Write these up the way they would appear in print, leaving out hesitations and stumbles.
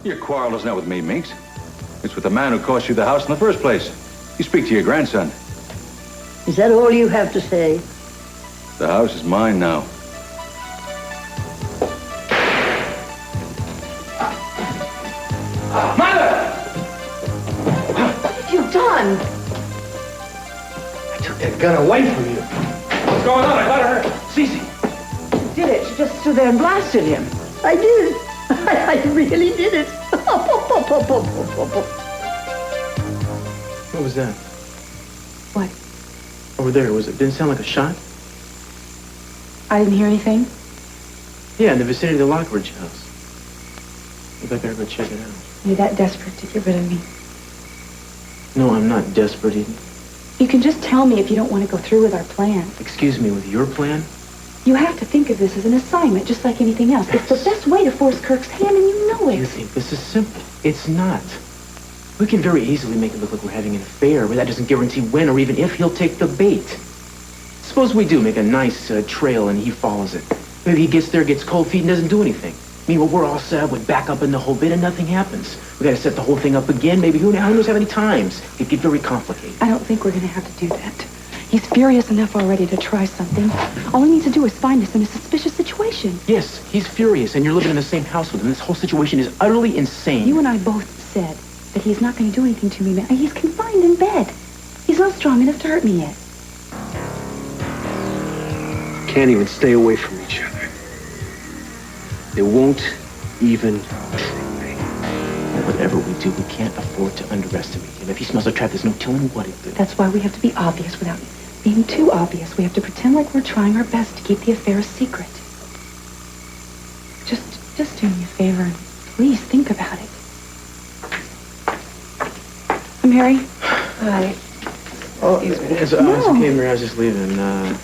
Your quarrel is not with me, Meeks. It's with the man who cost you the house in the first place. You speak to your grandson. Is that all you have to say? The house is mine now. Mother! What have you done? I took that gun away from you. What's going on? I thought I heard Cece. You did it. She just stood there and blasted him. I did. I really did it. What was that? What? Over there, didn't sound like a shot? I didn't hear anything. Yeah, in the vicinity of the Lockridge house. Maybe I better go check it out. You're that desperate to get rid of me. No, I'm not desperate, Eden. You can just tell me if you don't want to go through with our plan. Excuse me, with your plan? You have to think of this as an assignment, just like anything else. It's the best way to force Kirk's hand, and you know it. You think this is simple. It's not. We can very easily make it look like we're having an affair, but that doesn't guarantee when or even if he'll take the bait. Suppose we do make a nice trail and he follows it. Maybe he gets there, gets cold feet, and doesn't do anything. Meanwhile, we're all set up with backup in the whole bit and nothing happens. We gotta set the whole thing up again. Maybe who knows how many times. It get very complicated. I don't think we're going to have to do that. He's furious enough already to try something. All we need to do is find us in a suspicious situation. Yes, he's furious, and you're living in the same house with him. This whole situation is utterly insane. You and I both said that he's not going to do anything to me. He's confined in bed. He's not strong enough to hurt me yet. Can't even stay away from each other. They won't even try. Whatever we do, we can't afford to underestimate him. If he smells a trap, there's no telling what he'll do. That's why we have to be obvious without being too obvious. We have to pretend like we're trying our best to keep the affair a secret. Just do me a favor and please think about it. I'm Mary. Hi. Oh, it's okay, Mary. I was just leaving. I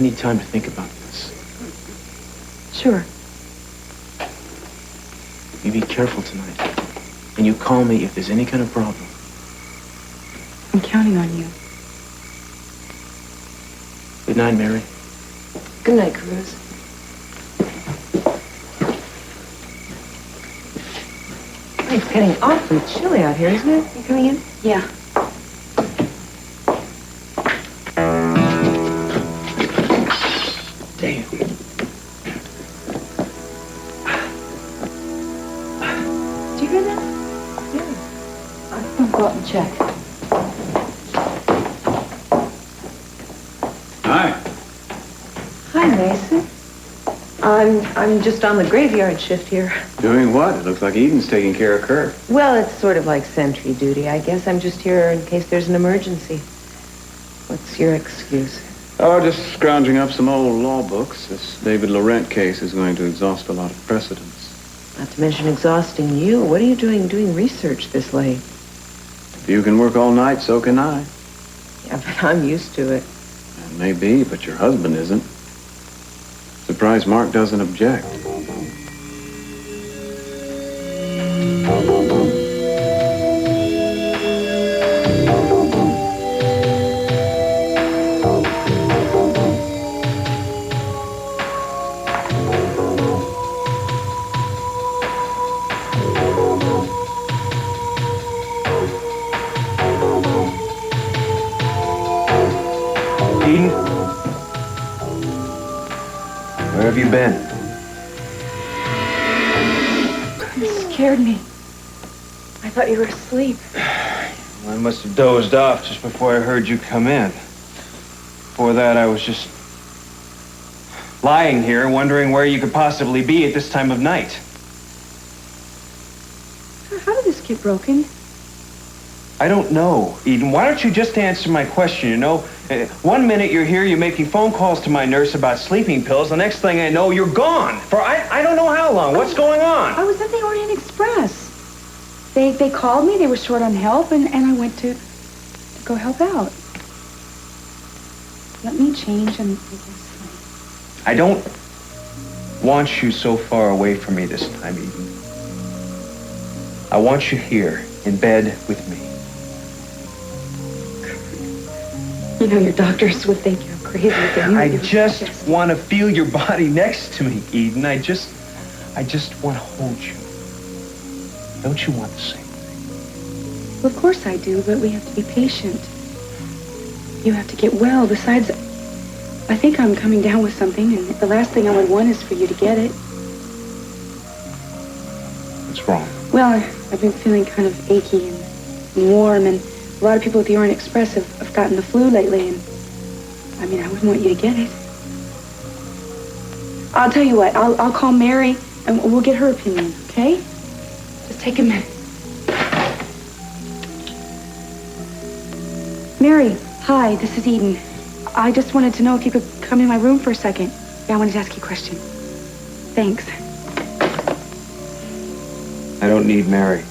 need time to think about this. Sure. You be careful tonight. And you call me if there's any kind of problem. I'm counting on you. Good night, Mary. Good night, Cruz. It's getting awfully chilly out here, isn't it? You coming in? Yeah. Damn. Did you hear that? Yeah. I'll go out and check. Hi. Hi, Mason. I'm just on the graveyard shift here. Doing what? It looks like Eden's taking care of Kirk. Well, it's sort of like sentry duty, I guess. I'm just here in case there's an emergency. What's your excuse? Oh, just scrounging up some old law books. This David Laurent case is going to exhaust a lot of precedents. Not to mention exhausting you. What are you doing research this late? If you can work all night, so can I. Yeah, but I'm used to it. It may be, but your husband isn't. Surprised Mark doesn't object. Eden? Where have you been? You scared me. I thought you were asleep. I must have dozed off just before I heard you come in. Before that, I was just lying here wondering where you could possibly be at this time of night. How did this get broken? I don't know, Eden. Why don't you just answer my question, you know? 1 minute you're here, you're making phone calls to my nurse about sleeping pills. The next thing I know, you're gone. For I don't know how long. What's going on? I was at the Orient Express. They called me. They were short on help, and I went to go help out. Let me change and we'll go sleep. I don't want you so far away from me this time, Eden. I want you here, in bed with me. You know, your doctors would think you're crazy if they knew I you. just want to feel your body next to me, Eden. I I just want to hold you. Don't you want the same thing? Well, of course I do, but we have to be patient. You have to get well. Besides, I think I'm coming down with something, and the last thing I would want is for you to get it. What's wrong? Well, I've been feeling kind of achy and warm, and a lot of people at the Orient Express have gotten the flu lately, and I mean, I wouldn't want you to get it. I'll tell you what, I'll call Mary, and we'll get her opinion, okay? Just take a minute. Mary, hi, this is Eden. I just wanted to know if you could come in my room for a second. Yeah, I wanted to ask you a question. Thanks. I don't need Mary.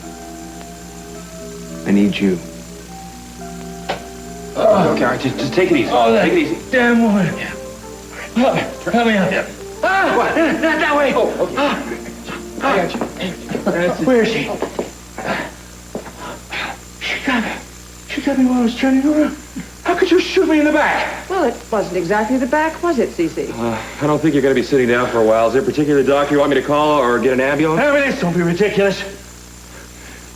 I need you. Okay, all right, just take it easy. Take it easy. Damn woman. Help me out. What? Not that way. Oh, okay. I got you. Where is she? She got me while I was turning around. How could you shoot me in the back? Well, it wasn't exactly the back, was it, Cece? I don't think you're going to be sitting down for a while. Is there a particular doctor you want me to call or get an ambulance? Ambulance, don't be ridiculous.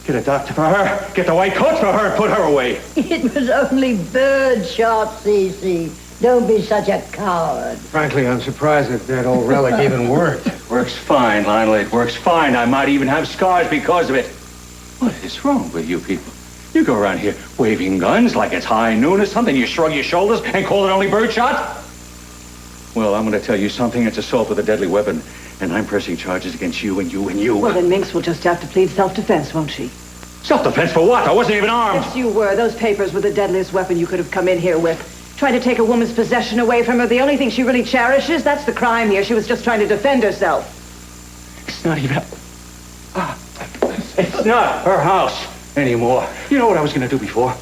Get a doctor for her. Get the white coat for her and put her away. It was only birdshot, Cece. Don't be such a coward. Frankly, I'm surprised that old relic even worked. Works fine, Lionel. It works fine. I might even have scars because of it. What is wrong with you people? You go around here waving guns like it's high noon or something. You shrug your shoulders and call it only birdshot? Well, I'm going to tell you something. It's assault with a deadly weapon. And I'm pressing charges against you and you and you. Well, then Minx will just have to plead self-defense, won't she? Self-defense for what? I wasn't even armed. Yes, you were. Those papers were the deadliest weapon you could have come in here with. Trying to take a woman's possession away from her. The only thing she really cherishes, that's the crime here. She was just trying to defend herself. It's not even... It's not her house anymore. You know what I was going to do before?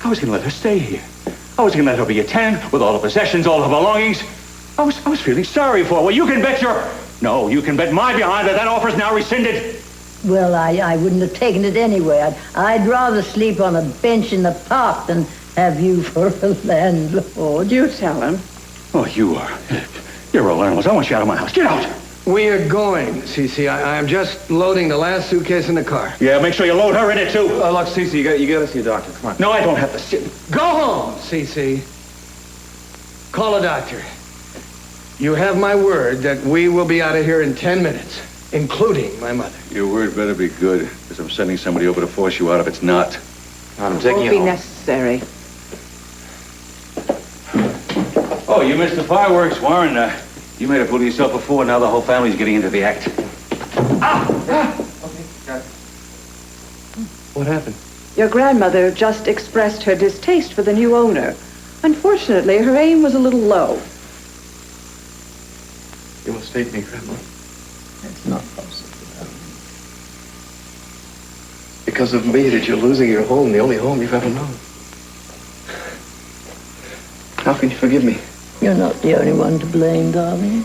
I was going to let her stay here. I was going to let her be a tenant with all her possessions, all her belongings. I was feeling sorry for her. Well, you can bet your... No, you can bet my behind that offer's now rescinded. Well, I wouldn't have taken it anyway. I'd rather sleep on a bench in the park than have you for a landlord. You tell him. Oh, you are. You're all animals. I want you out of my house. Get out. We are going, Cece. I am just loading the last suitcase in the car. Yeah, make sure you load her in it, too. Look, Cece, you got to see a doctor. Come on. No, I don't have to sit. Go home, Cece. Call a doctor. You have my word that we will be out of here in 10 minutes, including my mother. Your word better be good, because I'm sending somebody over to force you out if it's not. I'm taking Won't you be home. necessary. Oh, you missed the fireworks, Warren. You made a fool of yourself before. Now the whole family's getting into the act. What happened? Your grandmother just expressed her distaste for the new owner. Unfortunately, her aim was a little low. You mistake me, Grandma. It's not possible. Because of me that you're losing your home, the only home you've ever known. How can you forgive me? You're not the only one to blame, darling.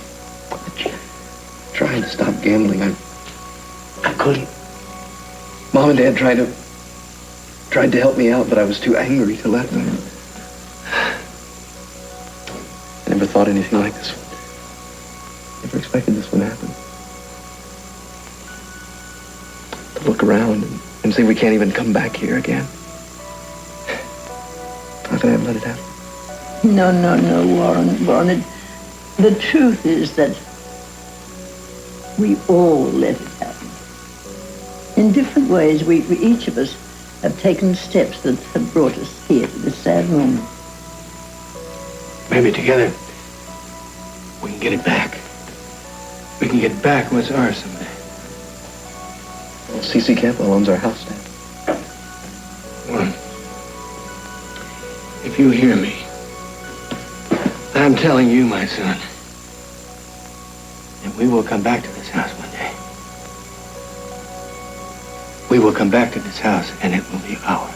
Trying to stop gambling, I couldn't. Mom and Dad tried to help me out, but I was too angry to let them. I never thought anything like this one. Never expected this one to happen. To look around and see we can't even come back here again. How could I have let it happen? No, Warren. The truth is that we all let it happen. In different ways, we each of us have taken steps that have brought us here to this sad moment. Maybe together we can get it back. We can get back what's ours someday. Well, C.C. Campbell owns our house now. Warren, if you hear me, I'm telling you, my son, that we will come back to this house one day. We will come back to this house, and it will be ours.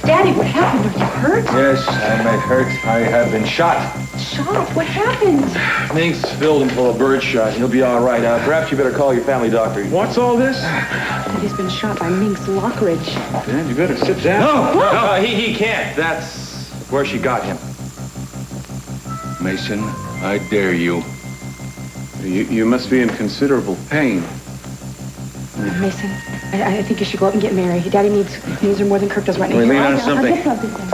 Daddy, what happened? Are you hurt? Yes, I'm hurt. I have been shot. Shot? What happened? Minx filled him full of birdshot. He'll be all right. Perhaps you better call your family doctor. What's all this? Daddy's been shot by Minx Lockridge. Then you better sit down. No, he can't. That's where she got him. Mason I dare you. You must be in considerable pain. Mason, I think you should go up and get Mary. Daddy needs her more than Kirk does right now. Can we lean on I'll something? get something then.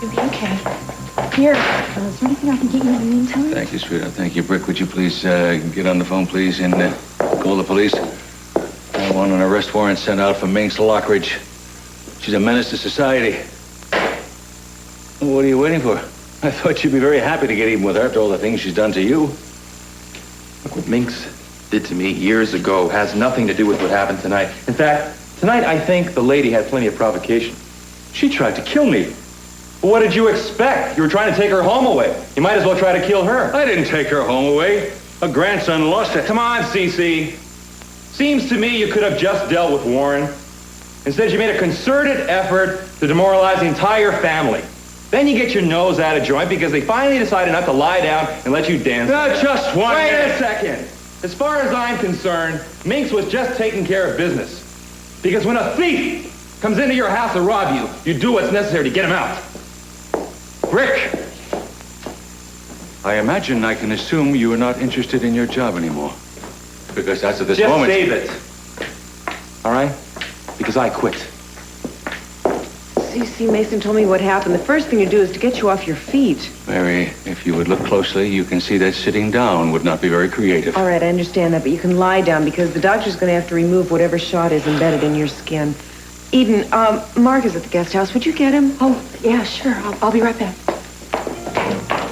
You'll be okay. Here, is there anything I can get you in the meantime? Thank you, sweetheart. Thank you. Brick, would you please get on the phone, please, and call the police? I want an arrest warrant sent out for Minx Lockridge. She's a menace to society. What are you waiting for? I thought you'd be very happy to get even with her after all the things she's done to you. Look, what Minx did to me years ago has nothing to do with what happened tonight. In fact, tonight I think the lady had plenty of provocation. She tried to kill me. Well, what did you expect? You were trying to take her home away. You might as well try to kill her. I didn't take her home away. Her grandson lost it. Come on, Cece. Seems to me you could have just dealt with Warren. Instead, you made a concerted effort to demoralize the entire family. Then you get your nose out of joint because they finally decided not to lie down and let you dance. Just one Wait minute. a second. As far as I'm concerned, Minx was just taking care of business. Because when a thief comes into your house to rob you, you do what's necessary to get him out. Rick! I imagine I can assume you are not interested in your job anymore. Because as of this Just moment... save it. All right? Because I quit. C.C. Mason told me what happened. The first thing to do is to get you off your feet. Mary, if you would look closely, you can see that sitting down would not be very creative. All right, I understand that, but you can lie down because the doctor's going to have to remove whatever shot is embedded in your skin. Eden, Mark is at the guest house. Would you get him? Oh, yeah, sure. I'll be right back.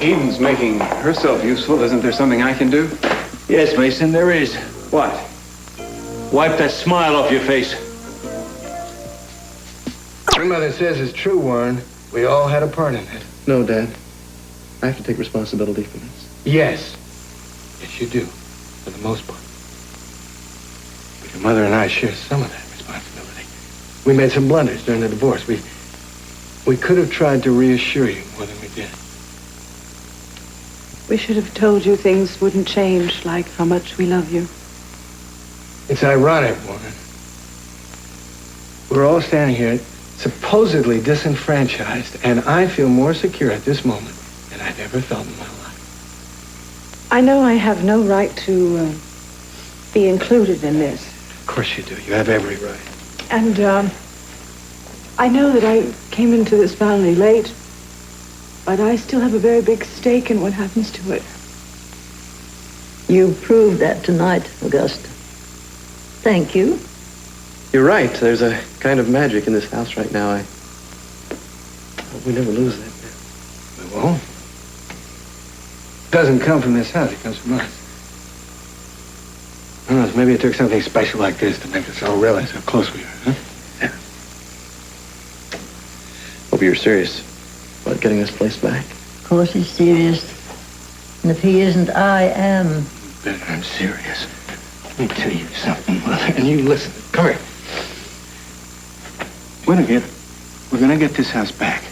Eden's making herself useful. Isn't there something I can do? Yes, Mason, there is. What? Wipe that smile off your face. Your mother says it's true, Warren. We all had a part in it. No, Dad. I have to take responsibility for this. Yes. Yes, you do. For the most part. But your mother and I share some of that responsibility. We made some blunders during the divorce. We could have tried to reassure you more than we did. We should have told you things wouldn't change, like how much we love you. It's ironic, Warren. We're all standing here supposedly disenfranchised, and I feel more secure at this moment than I've ever felt in my life. I know I have no right to be included in this. Of course you do. You have every right. And I know that I came into this family late, but I still have a very big stake in what happens to it. You proved that tonight, Augusta. Thank you. You're right. There's a kind of magic in this house right now. I hope we never lose that. We won't. It doesn't come from this house. It comes from us. Who knows? Maybe it took something special like this to make us all realize how close we are, huh? Yeah. Hope you're serious about getting this place back. Of course he's serious. And if he isn't, I am. Bet I'm serious. Let me tell you something, Mother, and you listen. Come here. We're gonna get this house back.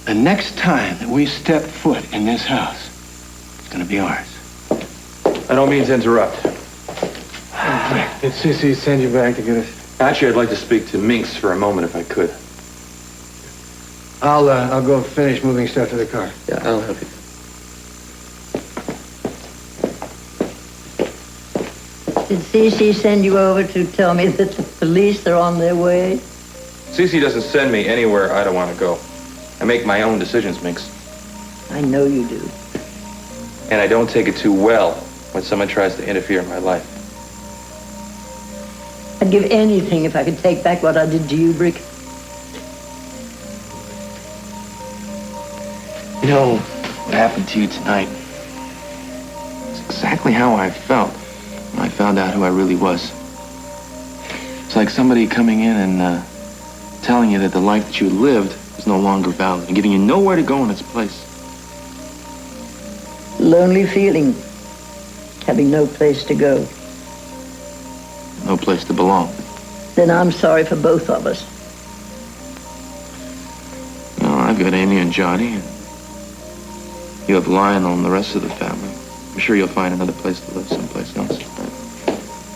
The next time that we step foot in this house, it's gonna be ours. I don't mean to interrupt. Did Cece send you back to get us? Actually, I'd like to speak to Minx for a moment if I could. I'll go finish moving stuff to the car. Yeah, I'll help you. Did Cece send you over to tell me that the police are on their way? Cece doesn't send me anywhere I don't want to go. I make my own decisions, Minx. I know you do. And I don't take it too well when someone tries to interfere in my life. I'd give anything if I could take back what I did to you, Brick. You know, what happened to you tonight? It's exactly how I felt when I found out who I really was. It's like somebody coming in and telling you that the life that you lived is no longer valid and giving you nowhere to go in its place. Lonely feeling. Having no place to go. No place to belong. Then I'm sorry for both of us. No, I've got Amy and Johnny, and you have Lionel and the rest of the family. I'm sure you'll find another place to live someplace else.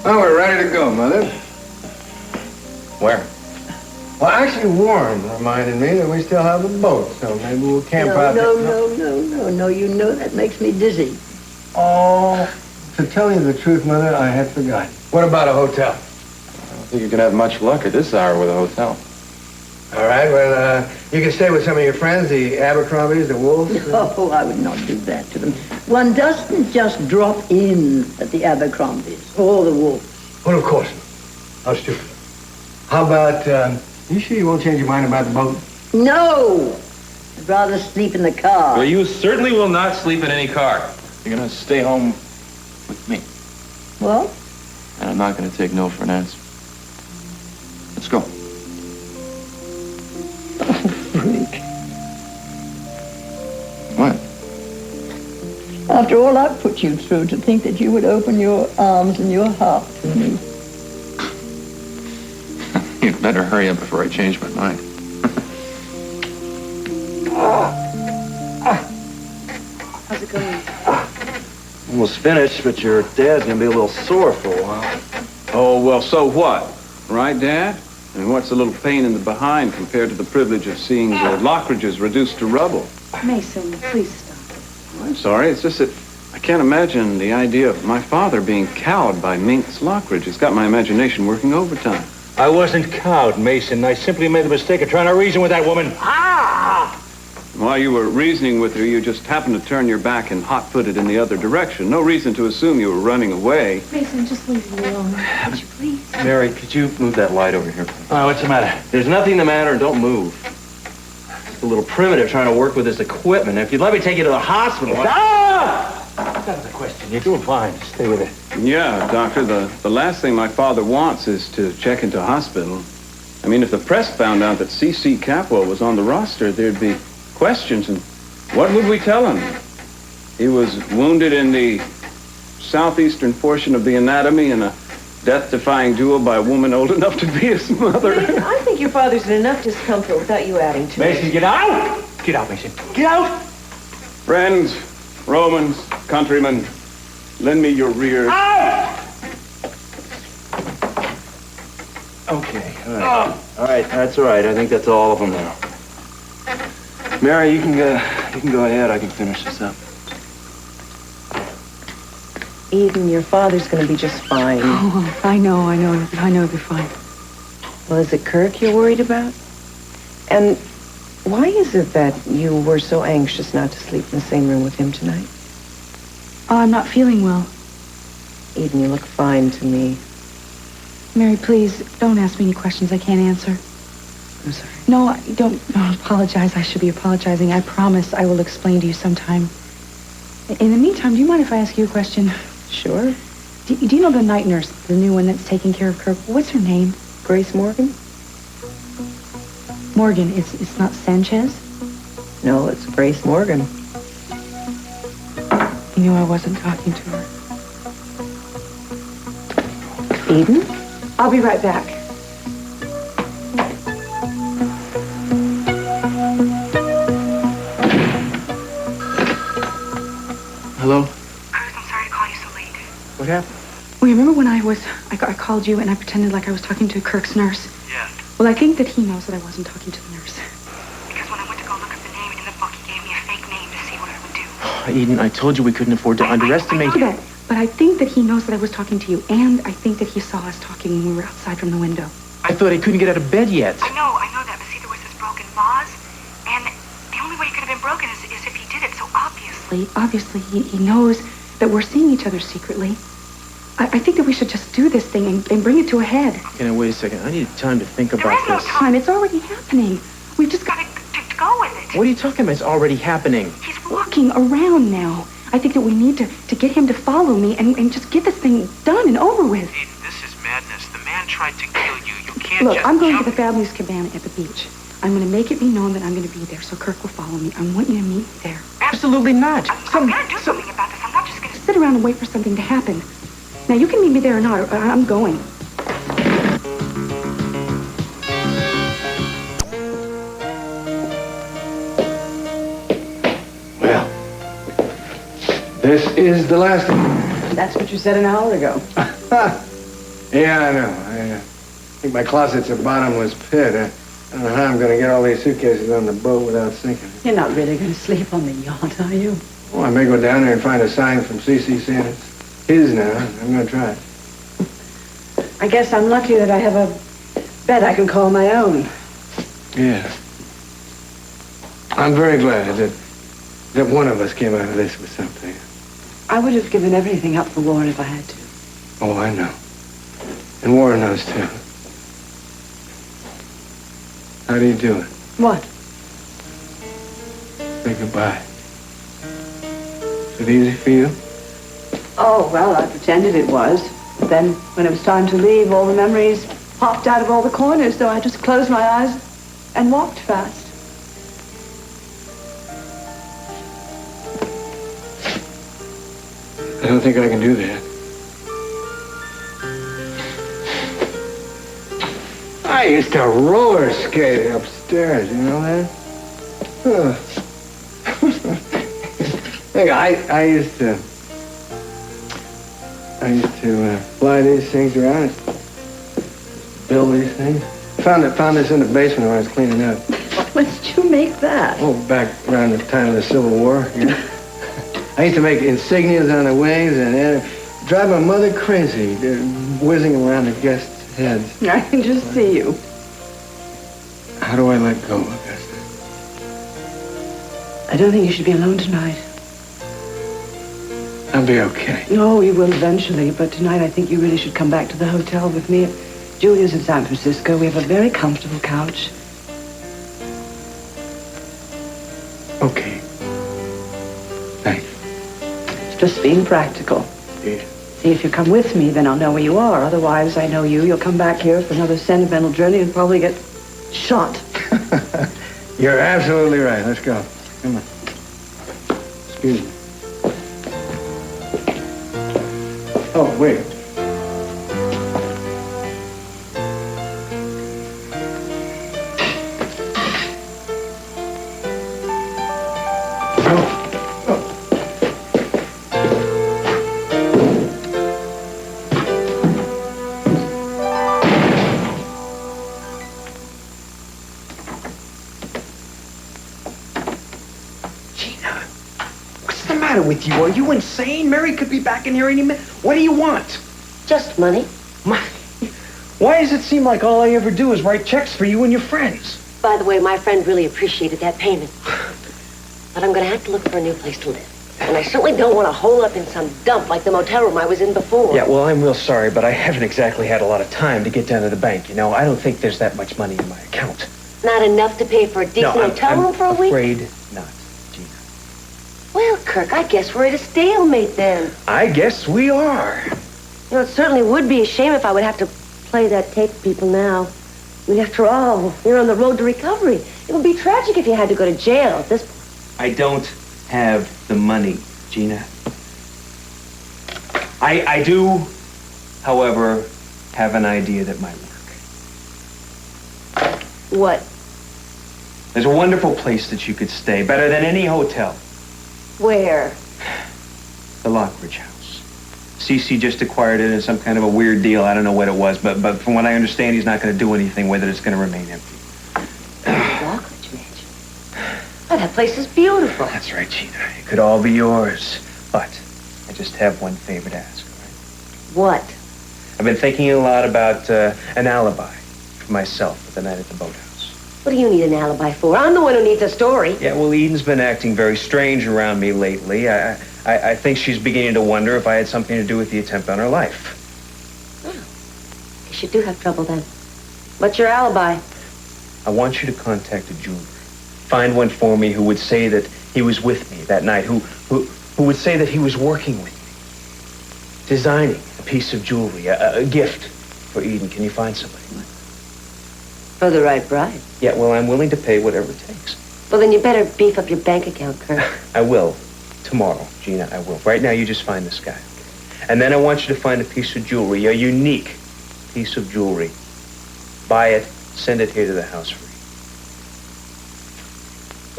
Well, we're ready to go, Mother. Where? Well, actually, Warren reminded me that we still have a boat, so maybe we'll camp out there. No, you know that makes me dizzy. Oh, to tell you the truth, Mother, I had forgotten. What about a hotel? I don't think you're gonna have much luck at this hour with a hotel. All right, well, you can stay with some of your friends, the Abercrombies, the Wolves. Oh, I would not do that to them. One doesn't just drop in at the Abercrombies or the Wolves. Well, of course not. How stupid. How about, you sure you won't change your mind about the boat? No! I'd rather sleep in the car. Well, you certainly will not sleep in any car. You're gonna stay home with me. Well? And I'm not gonna take no for an answer. Let's go. Freak. What? After all I've put you through, to think that you would open your arms and your heart to me. You'd better hurry up before I change my mind. How's it going? Almost finished, but your dad's gonna be a little sore for a while. Oh, well, so what? Right, Dad? And what's a little pain in the behind compared to the privilege of seeing the Lockridges reduced to rubble? Mason, please stop. I'm sorry, it's just that I can't imagine the idea of my father being cowed by Minx Lockridge. It's got my imagination working overtime. I wasn't cowed, Mason. I simply made the mistake of trying to reason with that woman. While you were reasoning with her, you just happened to turn your back and hot-footed in the other direction. No reason to assume you were running away. Mason, just leave me alone. Would you please? Mary, could you move that light over here, please? Oh, what's the matter? There's nothing the matter. Don't move. It's a little primitive trying to work with this equipment. If you'd let me take you to the hospital. That's not the question. You're doing fine. Stay with it. Yeah, Doctor, the last thing my father wants is to check into hospital. I mean, if the press found out that C.C. Capwell was on the roster, there'd be questions, and what would we tell him? He was wounded in the southeastern portion of the anatomy in a death-defying duel by a woman old enough to be his mother. I think your father's in enough discomfort without you adding to it. Mason, get out! Get out, Mason. Get out! Friends, Romans, countrymen, lend me your rear. Okay, all right. All right, that's all right. I think that's all of them now. Mary, you can go ahead. I can finish this up. Eden, your father's going to be just fine. Oh, I know you're fine. Well, is it Kirk you're worried about? And why is it that you were so anxious not to sleep in the same room with him tonight? Oh, I'm not feeling well. Eden, you look fine to me. Mary, please, don't ask me any questions I can't answer. I'm sorry. No, don't apologize. I should be apologizing. I promise I will explain to you sometime. In the meantime, do you mind if I ask you a question? Sure. Do you know the night nurse, the new one that's taking care of Kirk? What's her name? Grace Morgan? Morgan. It's not Sanchez? No, it's Grace Morgan. You knew I wasn't talking to her. Eden? I'll be right back. Hello? I'm sorry to call you so late. What happened? Well, you remember when I called you and I pretended like I was talking to Kirk's nurse? Yeah. Well, I think that he knows that I wasn't talking to the nurse. Because when I went to go look up the name in the book, he gave me a fake name to see what I would do. Eden, I told you we couldn't afford to underestimate I know that, but I think that he knows that I was talking to you, and I think that he saw us talking when we were outside from the window. I thought he couldn't get out of bed yet. I know that, but see, there was this broken vase, and the only way it could have been broken is if he did it so obviously. Obviously, he knows that we're seeing each other secretly. I think that we should just do this thing and bring it to a head. Okay, now, wait a second. I need time to think There about is no this. Time, it's already happening. We've just got Gotta to go with it. What are you talking about? It's already happening. He's walking around now. I think that we need to get him to follow me and just get this thing done and over with. Eden, this is madness. The man tried to kill you. You can't Look, just I'm going to jump. the family's cabana at the beach. I'm going to make it be known that I'm going to be there, so Kirk will follow me. I want you to meet me there. Absolutely not. I'm gonna do something about this. I'm not just gonna Sit around and wait for something to happen. Now, you can meet me there or not, or I'm going. Well, this is the last one. That's what you said an hour ago. Yeah, I know. I think my closet's a bottomless pit. I don't know how I'm going to get all these suitcases on the boat without sinking. You're not really going to sleep on the yacht, are you? Well, I may go down there and find a sign from C.C. saying it's his now. I'm going to try it. I guess I'm lucky that I have a bed I can call my own. Yeah. I'm very glad that one of us came out of this with something. I would have given everything up for Warren if I had to. Oh, I know. And Warren knows, too. How do you do it? What? Say goodbye. Is it easy for you? Oh, well, I pretended it was. But then, when it was time to leave, all the memories popped out of all the corners, so I just closed my eyes and walked fast. I don't think I can do that. I used to roller skate upstairs, you know that? Look, I used to fly these things around, build these things. Found this in the basement when I was cleaning up. When did you make that? Oh, back around the time of the Civil War, you know? I used to make insignias on the wings and drive my mother crazy, whizzing around the guests' heads. I can just see you. How do I let go, Augusta? I don't think you should be alone tonight. I'll be okay. No, you will eventually, but tonight I think you really should come back to the hotel with me. Julia's in San Francisco. We have a very comfortable couch. Okay. Thanks. It's just being practical. Yeah. See, if you come with me, then I'll know where you are. Otherwise, I know you. You'll come back here for another sentimental journey and probably get shot. You're absolutely right. Let's go. Come on. Excuse me. Oh, wait. With you? Are you insane? Mary could be back in here any minute. What do you want? Just money. Money? Why does it seem like all I ever do is write checks for you and your friends? By the way, my friend really appreciated that payment. But I'm going to have to look for a new place to live. And I certainly don't want to hole up in some dump like the motel room I was in before. Yeah, well, I'm real sorry, but I haven't exactly had a lot of time to get down to the bank. You know, I don't think there's that much money in my account. Not enough to pay for a decent hotel room for a week? I'm afraid not. Well, Kirk, I guess we're at a stalemate then. I guess we are. You know, it certainly would be a shame if I would have to play that tape to people now. I mean, after all, you're on the road to recovery. It would be tragic if you had to go to jail at this point. I don't have the money, Gina. I do, however, have an idea that might work. What? There's a wonderful place that you could stay, better than any hotel. Where? The Lockridge House. CC just acquired it in some kind of a weird deal. I don't know what it was, but from what I understand, he's not going to do anything with it. It's going to remain empty. Lockridge Mansion. Oh, that place is beautiful. That's right, Gina. It could all be yours. But I just have one favor to ask, all right? What? I've been thinking a lot about an alibi for myself for the night at the boathouse. What do you need an alibi for? I'm the one who needs a story. Yeah, well, Eden's been acting very strange around me lately. I think she's beginning to wonder if I had something to do with the attempt on her life. Oh. Guess you do have trouble then. What's your alibi? I want you to contact a jeweler. Find one for me who would say that he was with me that night, who would say that he was working with me, designing a piece of jewelry, a gift for Eden. Can you find somebody? For the right price. Yeah, well, I'm willing to pay whatever it takes. Well, then you better beef up your bank account, Kirk. I will. Tomorrow, Gina, I will. Right now, you just find this guy. And then I want you to find a piece of jewelry, a unique piece of jewelry. Buy it, send it here to the house free.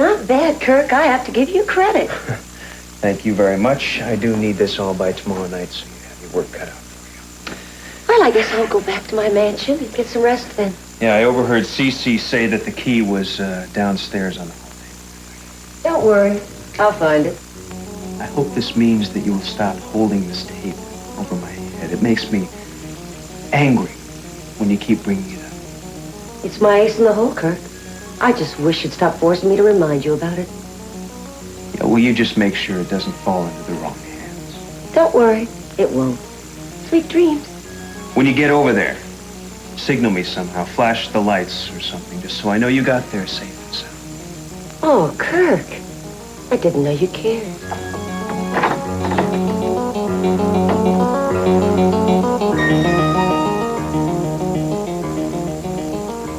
Not bad, Kirk. I have to give you credit. Thank you very much. I do need this all by tomorrow night, so you have your work cut out for you. Well, I guess I'll go back to my mansion and get some rest then. Yeah, I overheard Cece say that the key was downstairs on the hall. Don't worry. I'll find it. I hope this means that you will stop holding this tape over my head. It makes me angry when you keep bringing it up. It's my ace in the hole, Kirk. I just wish you'd stop forcing me to remind you about it. Yeah, will you just make sure it doesn't fall into the wrong hands? Don't worry. It won't. Sweet dreams. When you get over there, signal me somehow. Flash the lights or something, just so I know you got there safe and sound. Oh, Kirk. I didn't know you cared.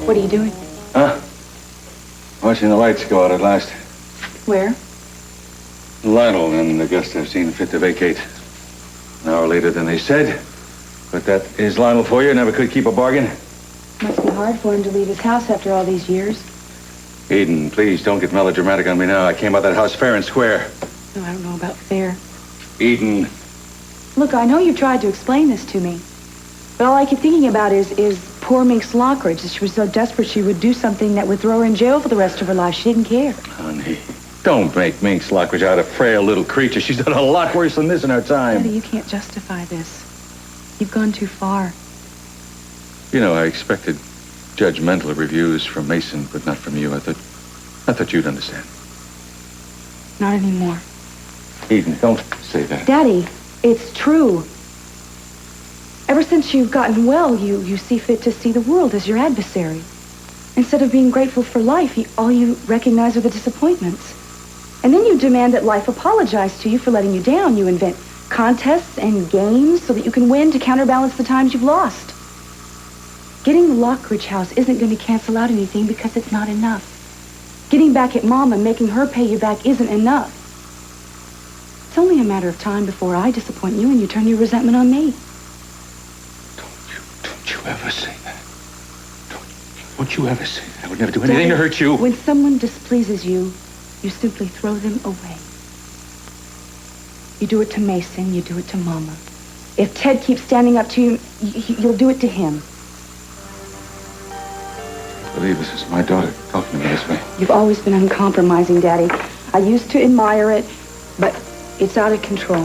What are you doing? Huh? Watching the lights go out at last. Where? Lionel and the guest have seen fit to vacate. An hour later than they said. But that is Lionel for you. Never could keep a bargain. Must be hard for him to leave his house after all these years. Eden, please don't get melodramatic on me now. I came out that house fair and square. No, I don't know about fair. Eden. Look, I know you tried to explain this to me. But all I keep thinking about is poor Minx Lockridge. She was so desperate she would do something that would throw her in jail for the rest of her life. She didn't care. Honey, don't make Minx Lockridge out a frail little creature. She's done a lot worse than this in her time. Daddy, you can't justify this. You've gone too far. You know, I expected judgmental reviews from Mason, but not from you. I thought you'd understand. Not anymore. Eden, don't say that. Daddy, it's true. Ever since you've gotten well, you see fit to see the world as your adversary. Instead of being grateful for life, all you recognize are the disappointments. And then you demand that life apologize to you for letting you down. You invent contests and games so that you can win to counterbalance the times you've lost. Getting the Lockridge house isn't going to cancel out anything because it's not enough. Getting back at Mom and making her pay you back isn't enough. It's only a matter of time before I disappoint you and you turn your resentment on me. Don't you ever say that. Don't you ever say that. I would never do anything to hurt you. When someone displeases you, you simply throw them away. You do it to Mason, you do it to Mama. If Ted keeps standing up to you, you'll do it to him. I believe this is my daughter talking to me this way. You've always been uncompromising, Daddy. I used to admire it, but it's out of control.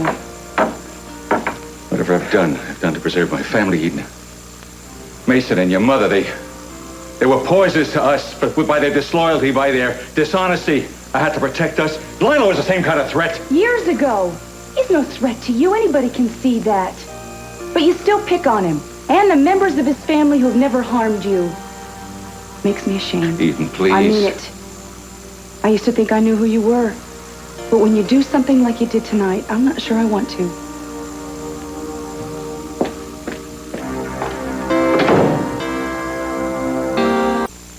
Whatever I've done to preserve my family, Eden. Mason and your mother, they were poisonous to us, but by their disloyalty, by their dishonesty, I had to protect us. Lionel was the same kind of threat. Years ago. He's no threat to you. Anybody can see that. But you still pick on him. And the members of his family who've never harmed you. Makes me ashamed. Eden, please. I mean it. I used to think I knew who you were. But when you do something like you did tonight, I'm not sure I want to.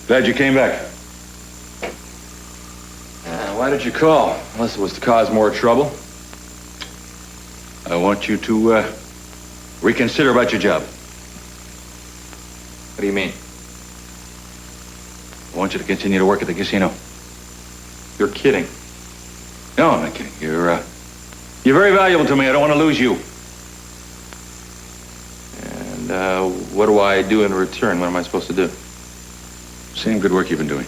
Glad you came back. Why did you call? Unless it was to cause more trouble. I want you to reconsider about your job. What do you mean? I want you to continue to work at the casino. You're kidding. No, I'm not kidding. You're very valuable to me. I don't want to lose you. And what do I do in return? What am I supposed to do? Same good work you've been doing.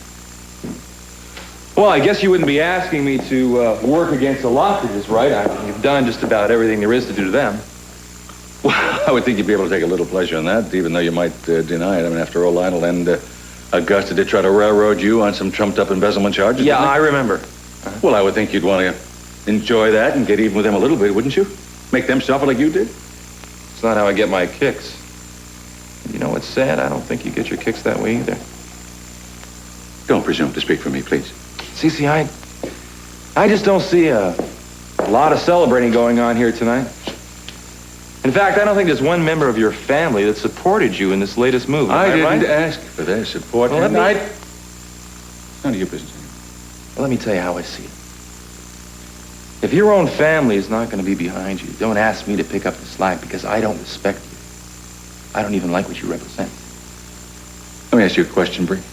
Well, I guess you wouldn't be asking me to work against the Lockridges, right? You've done just about everything there is to do to them. Well, I would think you'd be able to take a little pleasure in that, even though you might deny it. I mean, after all, Lionel and Augusta did try to railroad you on some trumped-up embezzlement charges. Yeah, didn't they? I remember. Well, I would think you'd want to enjoy that and get even with them a little bit, wouldn't you? Make them suffer like you did. It's not how I get my kicks. You know what's sad? I don't think you get your kicks that way either. Don't presume to speak for me, please. Cece, I just don't see a lot of celebrating going on here tonight. In fact, I don't think there's one member of your family that supported you in this latest move. I didn't right? ask for their support. Well, None of your business. Well, let me tell you how I see it. If your own family is not going to be behind you, don't ask me to pick up the slack because I don't respect you. I don't even like what you represent. Let me ask you a question, Bree.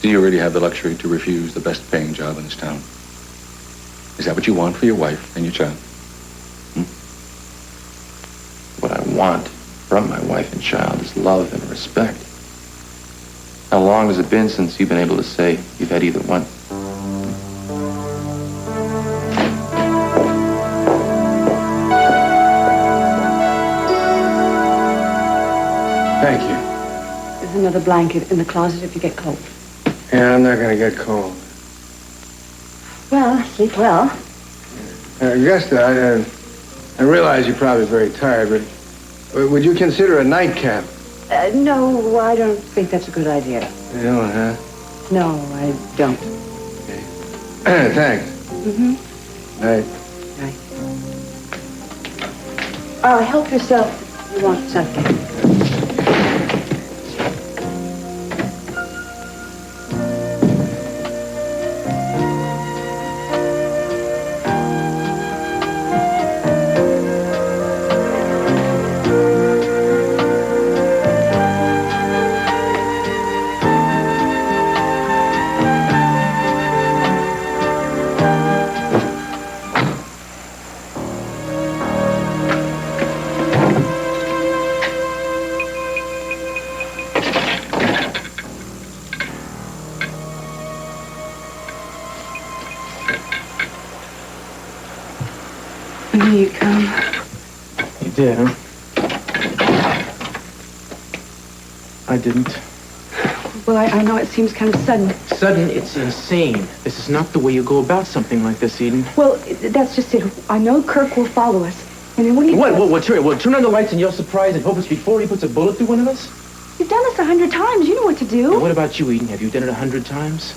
Do you really have the luxury to refuse the best-paying job in this town? Is that what you want for your wife and your child? What I want from my wife and child is love and respect. How long has it been since you've been able to say you've had either one? Thank you. There's another blanket in the closet if you get cold. Yeah, I'm not gonna get cold. Well, sleep well. Augusta, I realize you're probably very tired, but would you consider a nightcap? No, I don't think that's a good idea. You don't, huh? No, I don't. Thanks. Mm-hmm. Night. Oh, help yourself if you want something. I knew you'd come. You did, huh? I didn't. Well, I know it seems kind of sudden. Sudden, it's insane. This is not the way you go about something like this, Eden. Well, that's just it. I know Kirk will follow us. And then what do you... What, turn on the lights and yell surprise and hope it's before he puts a bullet through one of us? You've done this 100 times. You know what to do. And what about you, Eden? Have you done it 100 times?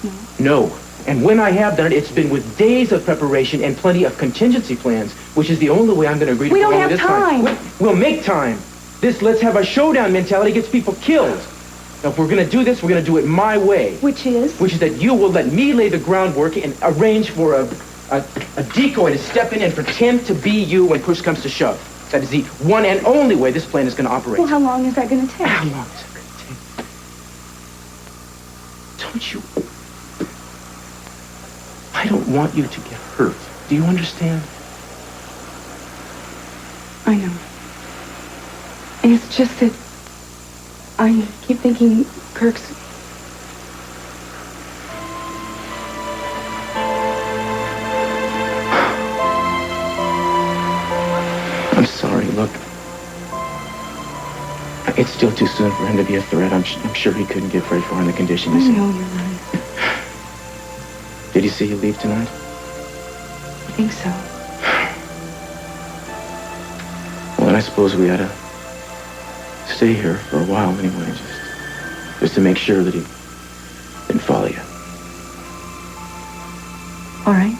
No. No. And when I have done it, it's been with days of preparation and plenty of contingency plans, which is the only way I'm going to agree to We go don't along have with this time. We'll make time. This let's have a showdown mentality gets people killed. Now, if we're going to do this, we're going to do it my way. Which is? Which is that you will let me lay the groundwork and arrange for a decoy to step in and pretend to be you when push comes to shove. That is the one and only way this plan is going to operate. Well, how long is that going to take? How long is it going to take? Don't you... I don't want you to get hurt. Do you understand? I know. And it's just that I keep thinking Kirk's... I'm sorry, look. It's still too soon for him to be a threat. I'm sure he couldn't get very far in the condition he's in. I know you're right. Did he see you leave tonight? I think so. Well, then I suppose we ought to stay here for a while anyway, just to make sure that he didn't follow you. All right.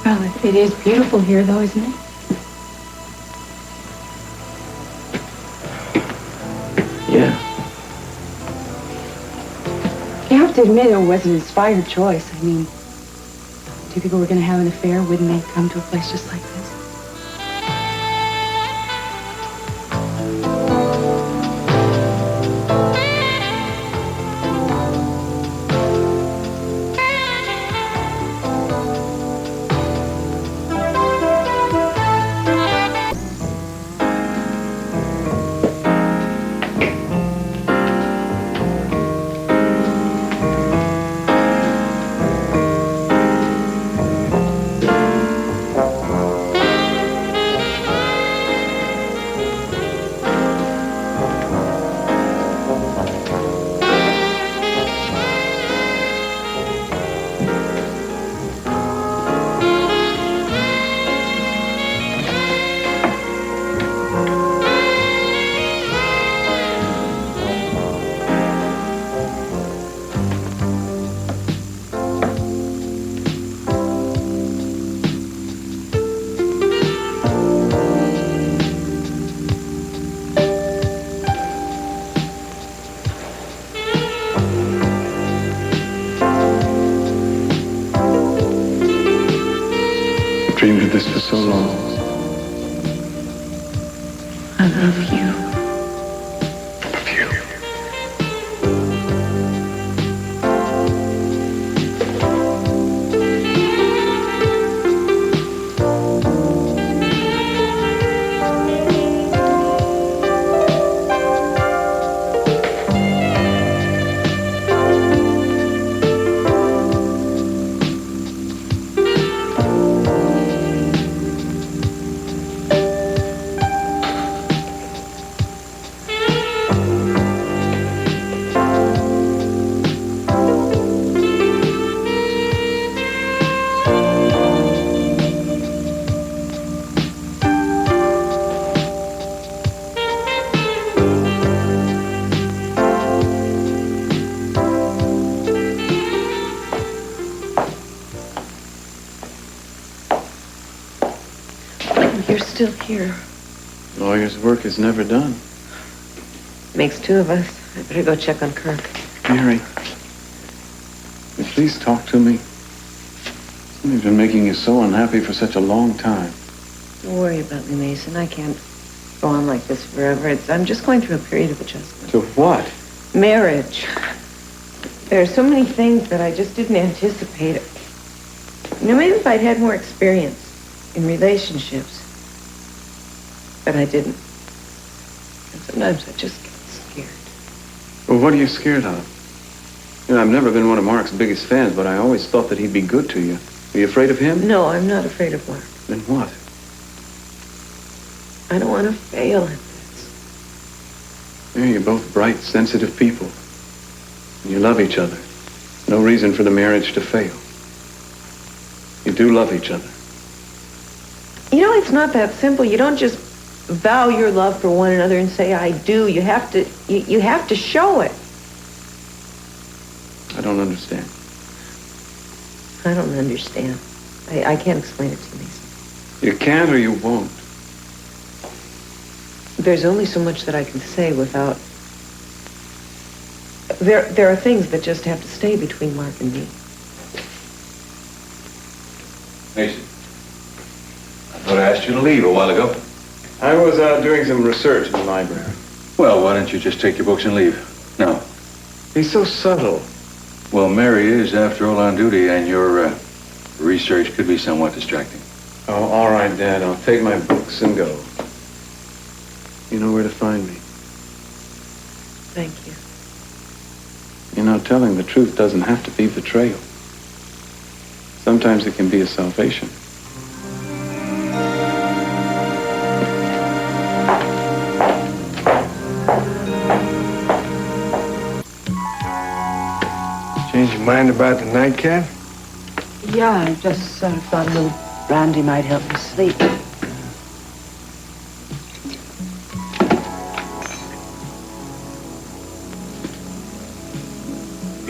Well, it is beautiful here, though, isn't it? Yeah. You have to admit it was an inspired choice. I mean, two people were going to have an affair. Wouldn't they come to a place just like this? Dreamed of this for so long. I love you. still here. Lawyer's work is never done. Makes two of us. I better go check on Kirk. Mary, will you please talk to me? Something's been making you so unhappy for such a long time. Don't worry about me, Mason. I can't go on like this forever. I'm just going through a period of adjustment. To what? Marriage. There are so many things that I just didn't anticipate. You know, maybe if I'd had more experience in relationships, but I didn't. And sometimes I just get scared. Well, what are you scared of? You know, I've never been one of Mark's biggest fans, but I always thought that he'd be good to you. Are you afraid of him? No, I'm not afraid of Mark. Then what? I don't want to fail at this. Yeah, you're both bright, sensitive people. You love each other. No reason for the marriage to fail. You do love each other. You know, it's not that simple. You don't just vow your love for one another and say, I do. You have to, you have to show it. I don't understand. I don't understand. I can't explain it to you. You can't or you won't. There's only so much that I can say without... There are things that just have to stay between Mark and me. Mason, I thought I asked you to leave a while ago. I was out doing some research in the library. Well, why don't you just take your books and leave? No. He's so subtle. Well, Mary is, after all, on duty, and your research could be somewhat distracting. Oh, all right, Dad. I'll take my books and go. You know where to find me. Thank you. You know, telling the truth doesn't have to be betrayal. Sometimes it can be a salvation. Change your mind about the nightcap? Yeah, I just sort of thought a little brandy might help me sleep.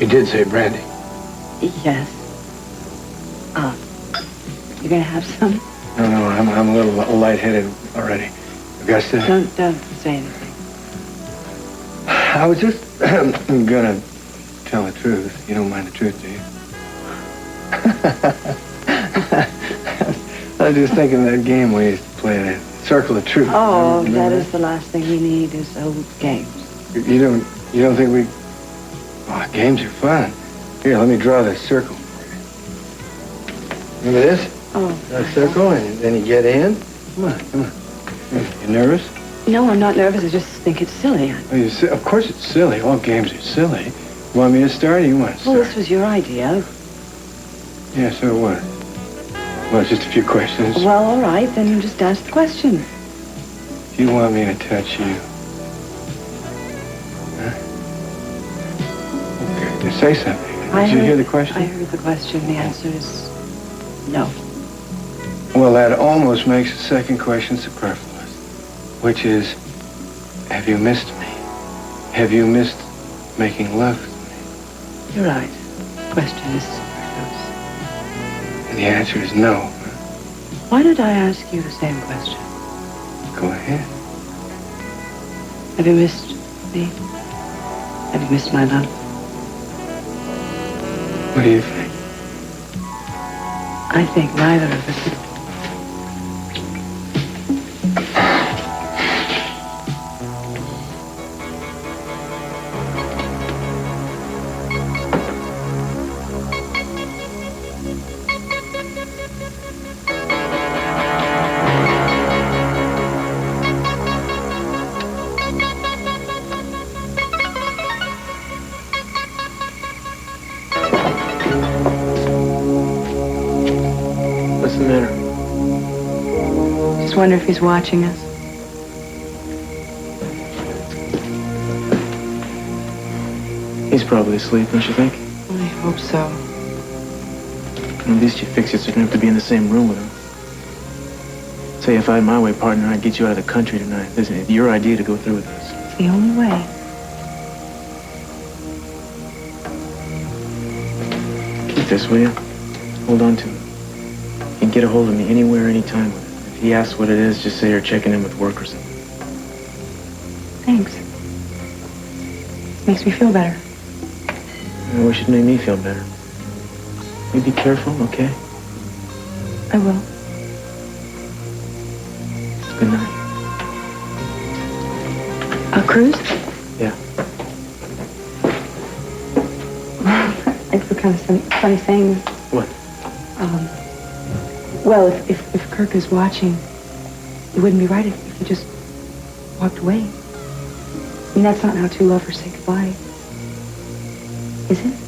You did say brandy. Yes. You gonna have some? No, I'm a little lightheaded already. Augusta? Don't say anything. I was just gonna tell the truth. You don't mind the truth, do you? I was just thinking of that game we used to play, that Circle of Truth. Oh, Remember that is the last thing we need is old games. You don't think we... Oh, games are fun. Here, let me draw this circle for you. Remember this? Oh. That circle, and then you get in. Come on. You nervous? No, I'm not nervous. I just think it's silly. Oh, of course it's silly. All games are silly. You want me to start or you want to start? Well, this was your idea. Yeah, so what? Well, just a few questions. Well, all right, then you just ask the question. Do you want me to touch you? Huh? Okay, just say something. Did you hear the question? I heard the question. The answer is no. Well, that almost makes the second question superfluous, which is, have you missed me? Have you missed making love with me? You're right. The question is superfluous. And the answer is no. Why don't I ask you the same question? Go ahead. Have you missed me? Have you missed my love? What do you think? I think neither of us do. What's the matter? Just wonder if he's watching us. He's probably asleep, don't you think? I hope so. At least you fix it so you don't have to be in the same room with him. Say, if I had my way, partner, I'd get you out of the country tonight. Listen, it's your idea to go through with this. It's the only way. Keep this, will you? Hold on to it. You can get a hold of me anywhere, anytime with it. If he asks what it is, just say you're checking in with work or something. Thanks. Makes me feel better. I wish it made me feel better. You be careful, okay? I will. Good night. Cruz? Yeah. It's the kind of funny thing. What? Well, if Kirk is watching, it wouldn't be right if he just walked away. I mean, that's not how two lovers say goodbye. Is it?